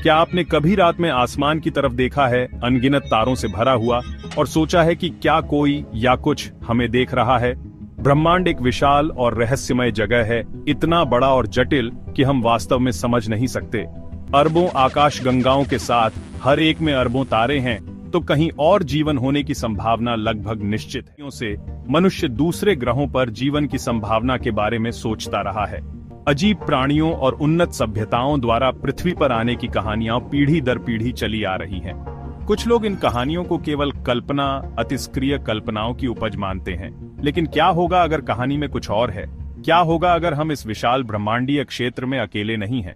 क्या आपने कभी रात में आसमान की तरफ देखा है, अनगिनत तारों से भरा हुआ, और सोचा है कि क्या कोई या कुछ हमें देख रहा है? ब्रह्मांड एक विशाल और रहस्यमय जगह है, इतना बड़ा और जटिल कि हम वास्तव में समझ नहीं सकते। अरबों आकाश गंगाओं के साथ हर एक में अरबों तारे हैं, तो कहीं और जीवन होने की संभावना लगभग निश्चित है। से मनुष्य दूसरे ग्रहों पर जीवन की संभावना के बारे में सोचता रहा है। अजीब प्राणियों और उन्नत सभ्यताओं द्वारा पृथ्वी पर आने की कहानियां पीढ़ी दर पीढ़ी चली आ रही हैं। कुछ लोग इन कहानियों को केवल कल्पना, अतिस्क्रिय कल्पनाओं की उपज मानते हैं। लेकिन क्या होगा अगर कहानी में कुछ और है? क्या होगा अगर हम इस विशाल ब्रह्मांडीय क्षेत्र में अकेले नहीं हैं?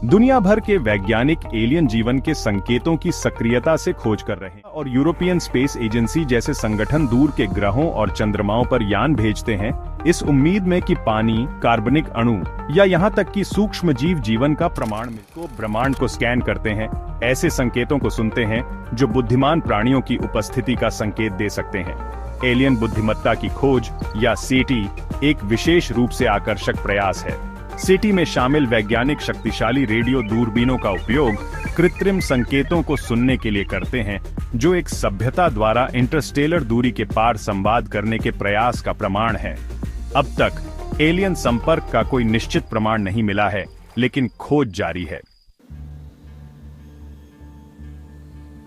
दुनिया भर के वैज्ञानिक एलियन जीवन के संकेतों की सक्रियता से खोज कर रहे हैं और यूरोपियन स्पेस एजेंसी जैसे संगठन दूर के ग्रहों और चंद्रमाओं पर यान भेजते हैं, इस उम्मीद में कि पानी, कार्बनिक अणु या यहाँ तक कि सूक्ष्म जीव जीवन का प्रमाण मिले। ब्रह्मांड को स्कैन करते हैं, ऐसे संकेतों को सुनते हैं जो बुद्धिमान प्राणियों की उपस्थिति का संकेत दे सकते हैं। एलियन बुद्धिमत्ता की खोज या सीटी एक विशेष रूप से आकर्षक प्रयास है। सीटी में शामिल वैज्ञानिक शक्तिशाली रेडियो दूरबीनों का उपयोग कृत्रिम संकेतों को सुनने के लिए करते हैं, जो एक सभ्यता द्वारा इंटरस्टेलर दूरी के पार संवाद करने के प्रयास का प्रमाण है। अब तक एलियन संपर्क का कोई निश्चित प्रमाण नहीं मिला है, लेकिन खोज जारी है।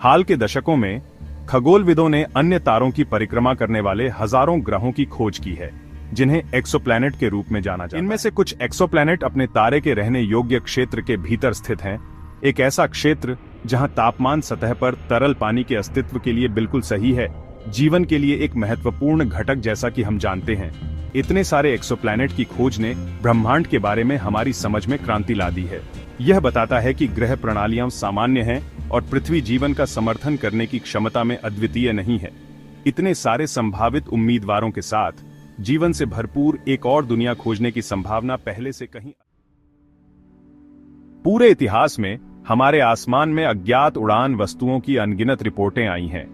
हाल के दशकों में खगोलविदों ने अन्य तारों की परिक्रमा करने वाले हजारों ग्रहों की खोज की है, जिन्हें एक्सोप्लैनेट के रूप में जाना जाता है। इनमें से कुछ एक्सोप्लैनेट अपने तारे के रहने योग्य क्षेत्र के भीतर स्थित हैं, एक ऐसा क्षेत्र जहां तापमान सतह पर तरल पानी के अस्तित्व के लिए बिल्कुल सही है, जीवन के लिए एक महत्वपूर्ण घटक जैसा कि हम जानते हैं। इतने सारे एक्सोप्लैनेट की खोज ने ब्रह्मांड के बारे में हमारी समझ में क्रांति ला दी है। यह बताता है कि ग्रह प्रणालियां सामान्य हैं और पृथ्वी जीवन का समर्थन करने की क्षमता में अद्वितीय नहीं है। इतने सारे संभावित उम्मीदवारों के साथ जीवन से भरपूर एक और दुनिया खोजने की संभावना पहले से कहीं। पूरे इतिहास में हमारे आसमान में अज्ञात उड़ान वस्तुओं की अनगिनत रिपोर्टें आई हैं,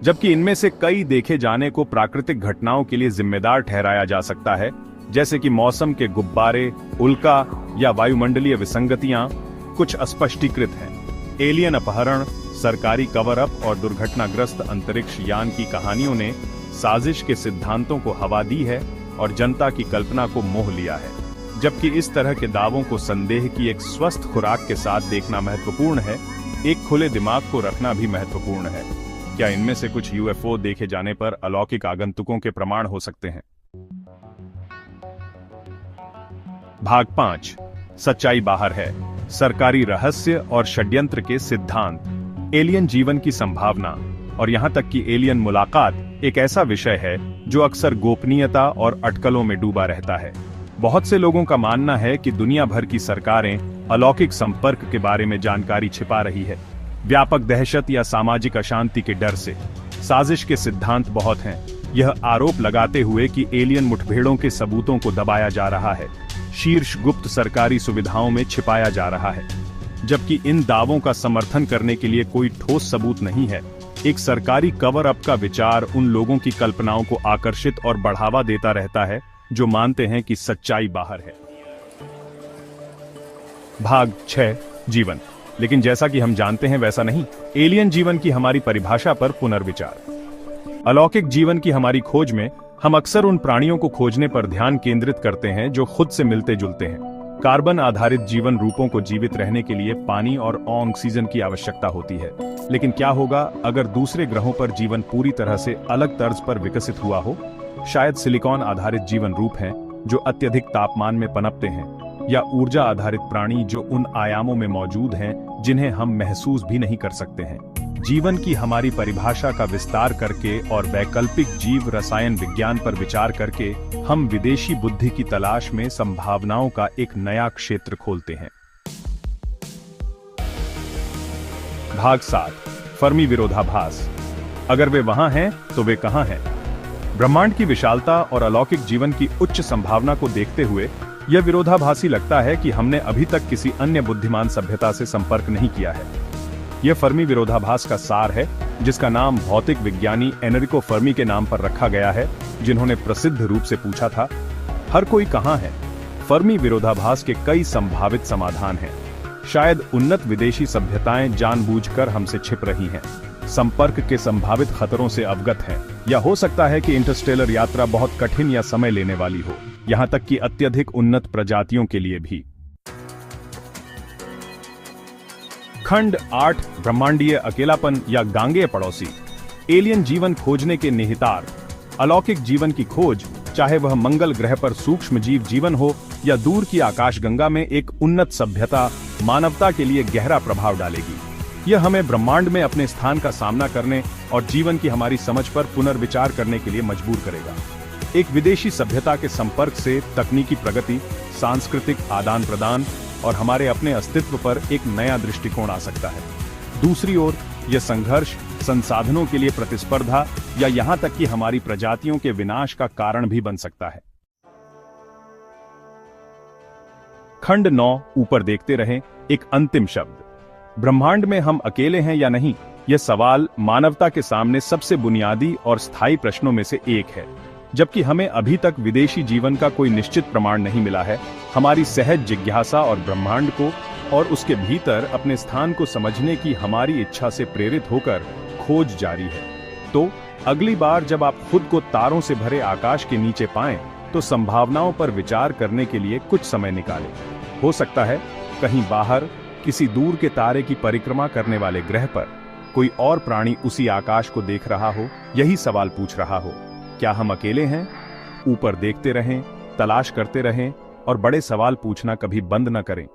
जबकि इनमें से कई देखे जाने को प्राकृतिक घटनाओं के लिए जिम्मेदार ठहराया जा सकता है, जैसे कि मौसम के गुब्बारे, उल्का या वायुमंडलीय विसंगतियां कुछ अस्पष्टीकृत हैं। एलियन अपहरण, सरकारी कवर अप और दुर्घटनाग्रस्त अंतरिक्ष यान की कहानियों ने साजिश के सिद्धांतों को हवा दी है और जनता की कल्पना को मोह लिया है। जबकि इस तरह के दावों को संदेह की एक स्वस्थ खुराक के साथ देखना महत्वपूर्ण है, एक खुले दिमाग को रखना भी महत्वपूर्ण है। क्या इनमें से कुछ यूएफओ देखे जाने पर अलौकिक आगंतुकों के प्रमाण हो सकते हैं? भाग 5, सच्चाई बाहर है, सरकारी रहस्य और षड्यंत्र के सिद्धांत। एलियन जीवन की संभावना और यहां तक कि एलियन मुलाकात एक ऐसा विषय है जो अक्सर गोपनीयता और अटकलों में डूबा रहता है। बहुत से लोगों का मानना है कि दुनिया भर की सरकारें अलौकिक संपर्क के बारे में जानकारी छिपा रही है, व्यापक दहशत या सामाजिक अशांति के डर से। साजिश के सिद्धांत बहुत हैं, यह आरोप लगाते हुए कि एलियन मुठभेड़ों के सबूतों को दबाया जा रहा है, शीर्ष गुप्त सरकारी सुविधाओं में छिपाया जा रहा है। जबकि इन दावों का समर्थन करने के लिए कोई ठोस सबूत नहीं है। एक सरकारी कवर अप का विचार उन लोगों की कल्पनाओं को आकर्षित और बढ़ावा देता रहता है जो मानते हैं कि सच्चाई बाहर है। भाग 6, जीवन। लेकिन जैसा कि हम जानते हैं वैसा नहीं। एलियन जीवन की हमारी परिभाषा पर पुनर्विचार। अलौकिक जीवन की हमारी खोज में हम अक्सर उन प्राणियों को खोजने पर ध्यान केंद्रित करते हैं जो खुद से मिलते जुलते हैं। कार्बन आधारित जीवन रूपों को जीवित रहने के लिए पानी और ऑक्सीजन की आवश्यकता होती है। लेकिन क्या होगा अगर दूसरे ग्रहों पर जीवन पूरी तरह से अलग तर्ज पर विकसित हुआ हो? शायद सिलिकॉन आधारित जीवन रूप हैं जो अत्यधिक तापमान में पनपते हैं, या ऊर्जा आधारित प्राणी जो उन आयामों में मौजूद हैं जिन्हें हम महसूस भी नहीं कर सकते हैं। जीवन की हमारी परिभाषा का विस्तार करके और वैकल्पिक जीव रसायन विज्ञान पर विचार करके हम विदेशी बुद्धि की तलाश में संभावनाओं का एक नया क्षेत्र खोलते हैं। भाग 7, फर्मी विरोधाभास। अगर वे वहां हैं तो वे कहां हैं? ब्रह्मांड की विशालता और अलौकिक जीवन की उच्च संभावना को देखते हुए यह विरोधाभासी लगता है कि हमने अभी तक किसी अन्य बुद्धिमान सभ्यता से संपर्क नहीं किया है। यह फर्मी विरोधाभास का सार है, जिसका नाम भौतिक विज्ञानी एनरिको फर्मी के नाम पर रखा गया है, जिन्होंने प्रसिद्ध रूप से पूछा था, हर कोई कहां है? फर्मी विरोधाभास के कई संभावित समाधान हैं। शायद उन्नत विदेशी सभ्यताएं जानबूझकर हमसे छिप रही हैं, संपर्क के संभावित खतरों से अवगत हैं, या हो सकता है कि इंटरस्टेलर यात्रा बहुत कठिन या समय लेने वाली हो, यहां तक कि अत्यधिक उन्नत प्रजातियों के लिए भी। खंड 8 ब्रह्मांडीय अकेलापन या गांगेय पड़ोसी। एलियन जीवन खोजने के निहितार्थ। अलौकिक जीवन की खोज, चाहे वह मंगल ग्रह पर सूक्ष्म जीव जीवन हो या दूर की आकाशगंगा में एक उन्नत सभ्यता, मानवता के लिए गहरा प्रभाव डालेगी। यह हमें ब्रह्मांड में अपने स्थान का सामना करने और जीवन की हमारी समझ पर पुनर्विचार करने के लिए मजबूर करेगा। एक विदेशी सभ्यता के संपर्क से तकनीकी प्रगति, सांस्कृतिक आदान प्रदान और हमारे अपने अस्तित्व पर एक नया दृष्टिकोण आ सकता है। दूसरी ओर यह संघर्ष, संसाधनों के लिए प्रतिस्पर्धा या यहां तक कि हमारी प्रजातियों के विनाश का कारण भी बन सकता है। खंड 9 ऊपर देखते रहें। एक अंतिम शब्द। ब्रह्मांड में हम अकेले हैं या नहीं, यह सवाल मानवता के सामने सबसे बुनियादी और स्थायी प्रश्नों में से एक है। जबकि हमें अभी तक विदेशी जीवन का कोई निश्चित प्रमाण नहीं मिला है, हमारी सहज जिज्ञासा और ब्रह्मांड को और उसके भीतर अपने स्थान को समझने की हमारी इच्छा से प्रेरित होकर खोज जारी है। तो अगली बार जब आप खुद को तारों से भरे आकाश के नीचे पाएं, तो संभावनाओं पर विचार करने के लिए कुछ समय निकालें। हो सकता है कहीं बाहर किसी दूर के तारे की परिक्रमा करने वाले ग्रह पर कोई और प्राणी उसी आकाश को देख रहा हो, यही सवाल पूछ रहा हो, क्या हम अकेले हैं? ऊपर देखते रहें, तलाश करते रहें और बड़े सवाल पूछना कभी बंद न करें।